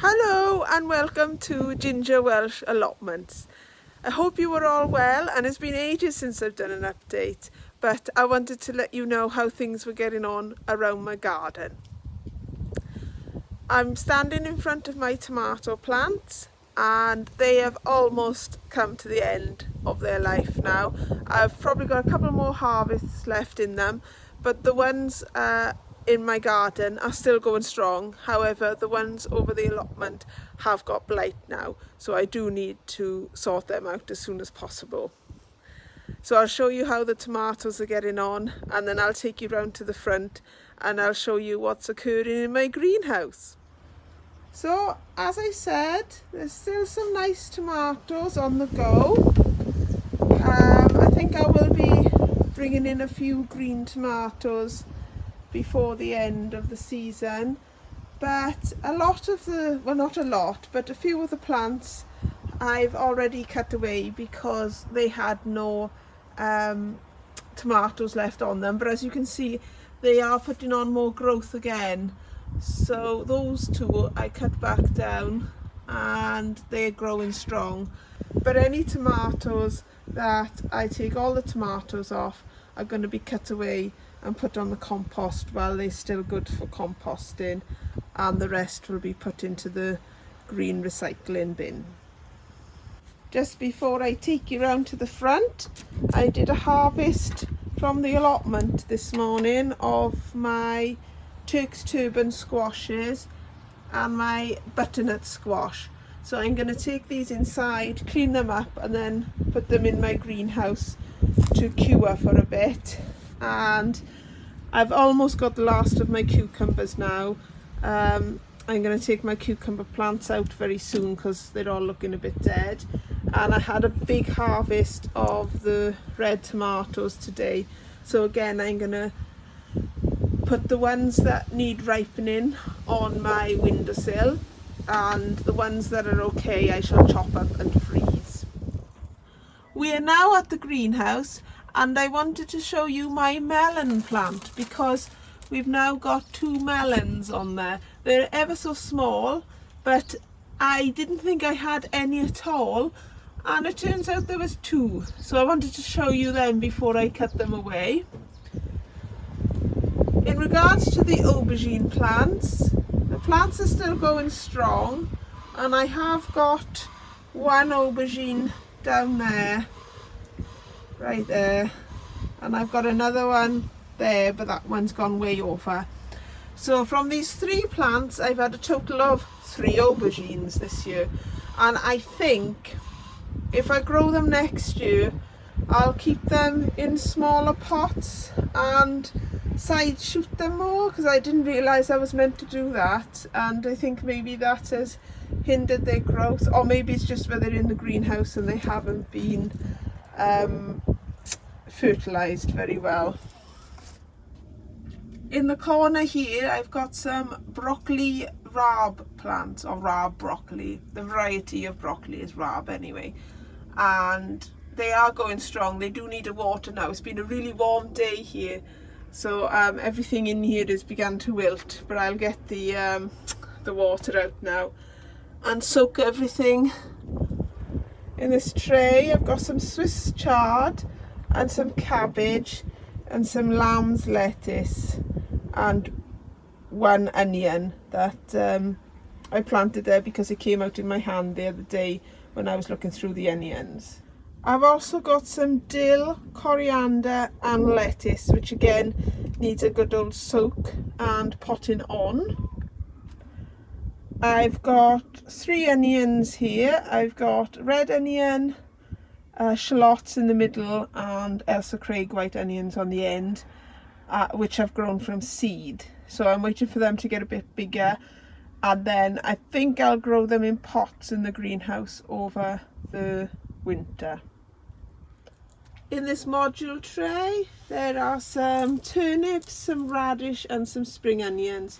Hello and welcome to Ginger Welsh Allotments. I hope you are all well, and it's been ages since I've done an update, but I wanted to let you know how things were getting on around my garden. I'm standing in front of my tomato plants and they have almost come to the end of their life now. I've probably got a couple more harvests left in them, but the ones in my garden are still going strong. However, the ones over the allotment have got blight now, so I do need to sort them out as soon as possible. So I'll show you how the tomatoes are getting on, and then I'll take you round to the front and I'll show you what's occurring in my greenhouse. So as I said, there's still some nice tomatoes on the go. I think I will be bringing in a few green tomatoes before the end of the season, but a lot of the, well, not a lot, but a few of the plants I've already cut away because they had no tomatoes left on them. But as you can see, they are putting on more growth again, so those two I cut back down and they're growing strong. But any tomatoes that I take all the tomatoes off are going to be cut away and put on the compost while they're still good for composting, and the rest will be put into the green recycling bin. Just before I take you round to the front, I did a harvest from the allotment this morning of my Turk's turban squashes and my butternut squash. So I'm going to take these inside, clean them up, and then put them in my greenhouse to cure for a bit. And I've almost got the last of my cucumbers now. I'm going to take my cucumber plants out very soon because they're all looking a bit dead. And I had a big harvest of the red tomatoes today. So again, I'm going to put the ones that need ripening on my windowsill, and the ones that are okay I shall chop up and freeze. We are now at the greenhouse, and I wanted to show you my melon plant because we've now got 2 melons on there. They're ever so small, but I didn't think I had any at all, and it turns out there was 2. So I wanted to show you them before I cut them away. In regards to the aubergine plants, the plants are still going strong, and I have got one aubergine down there, right there, and I've got another one there, but that one's gone way over. So from these 3 plants I've had a total of 3 aubergines this year, and I think if I grow them next year I'll keep them in smaller pots and side shoot them more, because I didn't realise I was meant to do that, and I think maybe that has hindered their growth, or maybe it's just where they're in the greenhouse and they haven't been fertilised very well. In the corner here I've got some broccoli rab plants, or rab broccoli. The variety of broccoli is rab anyway, and they are going strong. They do need a water now. It's been a really warm day here, so everything in here has begun to wilt, but I'll get the water out now and soak everything in this tray. I've got some Swiss chard and some cabbage and some lamb's lettuce and 1 onion that I planted there because it came out in my hand the other day when I was looking through the onions. I've also got some dill, coriander and lettuce, which again needs a good old soak and potting on. I've got 3 onions here. I've got red onion, shallots in the middle, and Elsa Craig white onions on the end, which I've grown from seed. So I'm waiting for them to get a bit bigger, and then I think I'll grow them in pots in the greenhouse over the winter. In this module tray there are some turnips, some radish and some spring onions,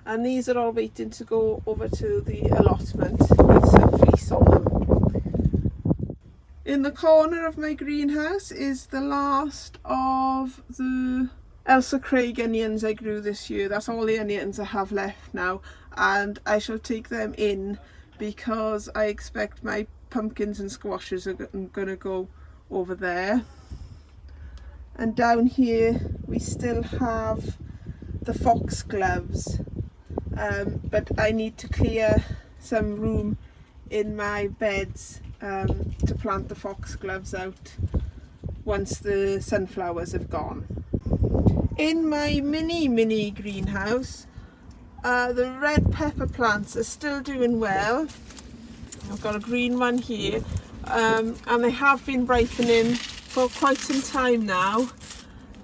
and these are all waiting to go over to the allotment with some fleece on them. In the corner of my greenhouse is the last of the Elsa Craig onions I grew this year. That's all the onions I have left now. and I shall take them in because I expect my pumpkins and squashes are going to go over there. And down here we still have the foxgloves, but I need to clear some room in my beds to plant the foxgloves out once the sunflowers have gone. In my mini greenhouse, the red pepper plants are still doing well. I've got a green one here, and they have been ripening for quite some time now,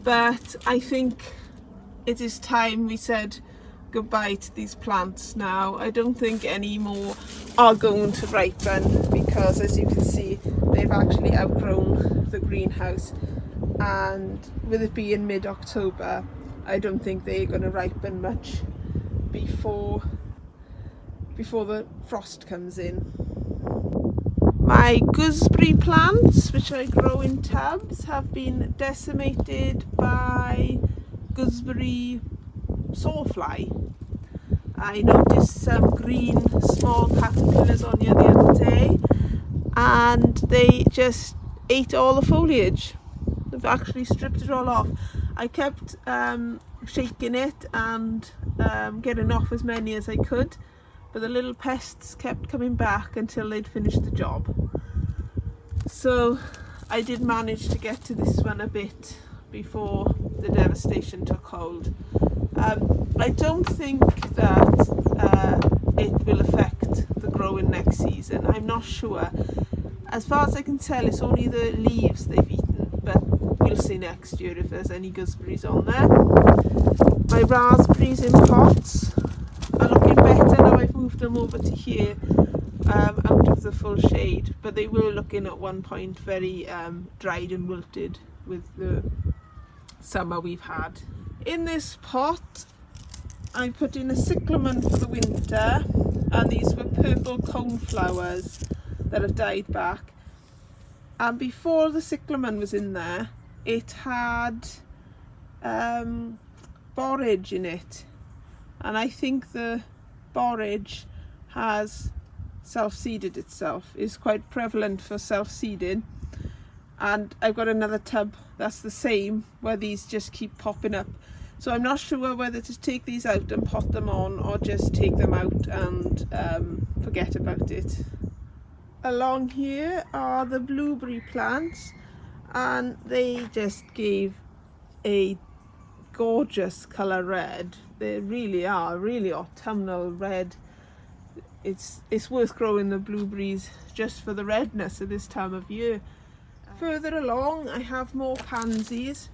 but I think it is time we said goodbye to these plants now. I don't think any more are going to ripen because, as you can see, they've actually outgrown the greenhouse, and with it being mid-October, I don't think they're going to ripen much before the frost comes in. My gooseberry plants, which I grow in tubs, have been decimated by gooseberry sawfly. I noticed some green small caterpillars on here the other day, and they just ate all the foliage. They've actually stripped it all off. I kept shaking it and getting off as many as I could, but the little pests kept coming back until they'd finished the job. So I did manage to get to this one a bit before the devastation took hold. I don't think that it will affect the growing next season. I'm not sure. As far as I can tell, it's only the leaves they've eaten, but we'll see next year if there's any gooseberries on there. My raspberries in pots are looking better now I've moved them over to here, out of the full shade, but they were looking at one point very dried and wilted with the summer we've had. In this pot I put in a cyclamen for the winter, and these were purple coneflowers that have died back, and before the cyclamen was in there it had borage in it, and I think the borage has self-seeded itself. It's quite prevalent for self-seeding, and I've got another tub that's the same where these just keep popping up, so I'm not sure whether to take these out and pot them on or just take them out and forget about it. Along here are the blueberry plants, and they just gave a gorgeous colour red. They really are really autumnal red. It's worth growing the blueberries just for the redness at this time of year. Further along I have more pansies,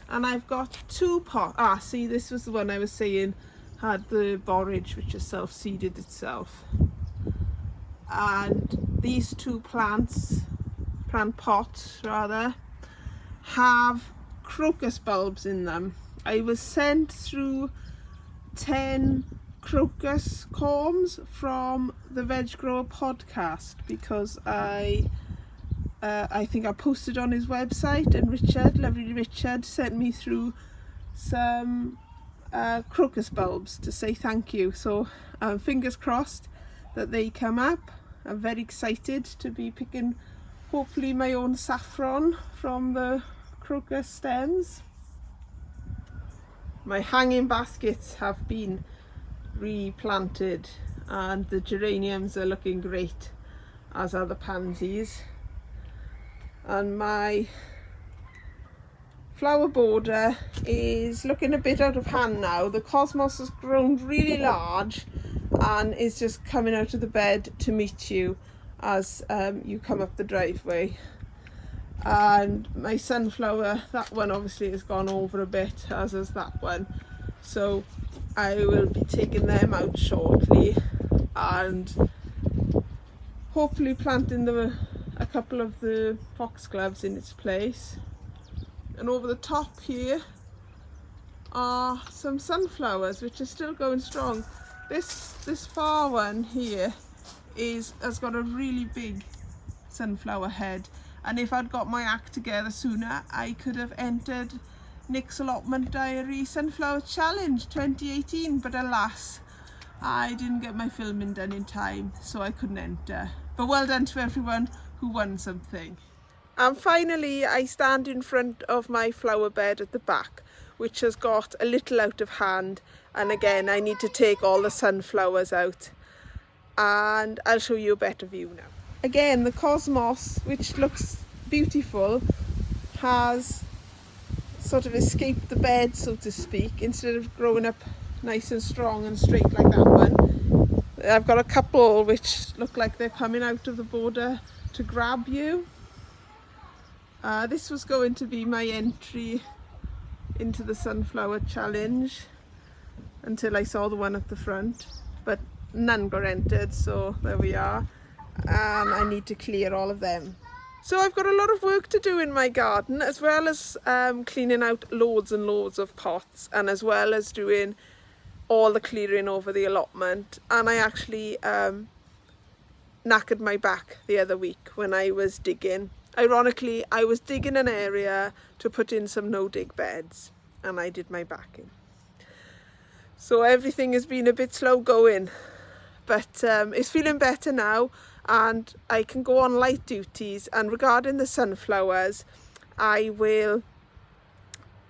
and I've got two pots. See, this was the one I was saying had the borage which has self-seeded itself, and these two plant pots rather, have crocus bulbs in them. I was sent through 10 crocus corms from the Veg Grower podcast because I think I posted on his website, and lovely Richard sent me through some crocus bulbs to say thank you. So fingers crossed that they come up. I'm very excited to be picking hopefully my own saffron from the crocus stems. My hanging baskets have been replanted, and the geraniums are looking great, as are the pansies. And my flower border is looking a bit out of hand now. The cosmos has grown really large and is just coming out of the bed to meet you as you come up the driveway. And my sunflower, that one obviously has gone over a bit, as is that one, so I will be taking them out shortly and hopefully planting a couple of the foxgloves in its place. And over the top here are some sunflowers which are still going strong. This far one here has got a really big sunflower head, and if I'd got my act together sooner I could have entered Nick's Allotment Diary Sunflower Challenge 2018, but alas, I didn't get my filming done in time, so I couldn't enter. But well done to everyone who won something. And finally, I stand in front of my flower bed at the back, which has got a little out of hand. And again, I need to take all the sunflowers out. And I'll show you a better view now. Again, the cosmos, which looks beautiful, has sort of escaped the bed, so to speak, instead of growing up nice and strong and straight like that one. I've got a couple which look like they're coming out of the border to grab you. This was going to be my entry into the sunflower challenge until I saw the one at the front, but none got entered, so there we are. And I need to clear all of them. So I've got a lot of work to do in my garden, as well as cleaning out loads and loads of pots, and as well as doing all the clearing over the allotment. And I actually knackered my back the other week when I was digging. Ironically, I was digging an area to put in some no-dig beds, and I did my back in. So everything has been a bit slow going, but it's feeling better now, and I can go on light duties. And regarding the sunflowers, I will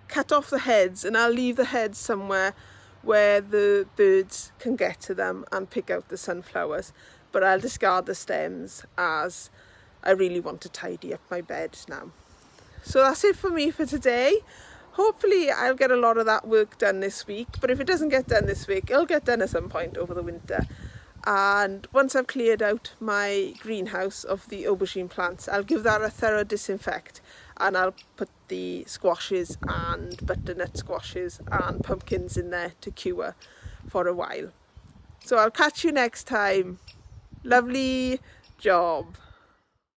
cut off the heads, and I'll leave the heads somewhere where the birds can get to them and pick out the sunflowers, but I'll discard the stems as I really want to tidy up my bed now. So that's it for me for today. Hopefully I'll get a lot of that work done this week, but if it doesn't get done this week, it'll get done at some point over the winter. And once I've cleared out my greenhouse of the aubergine plants, I'll give that a thorough disinfect, and I'll put the squashes and butternut squashes and pumpkins in there to cure for a while. So I'll catch you next time. Lovely job.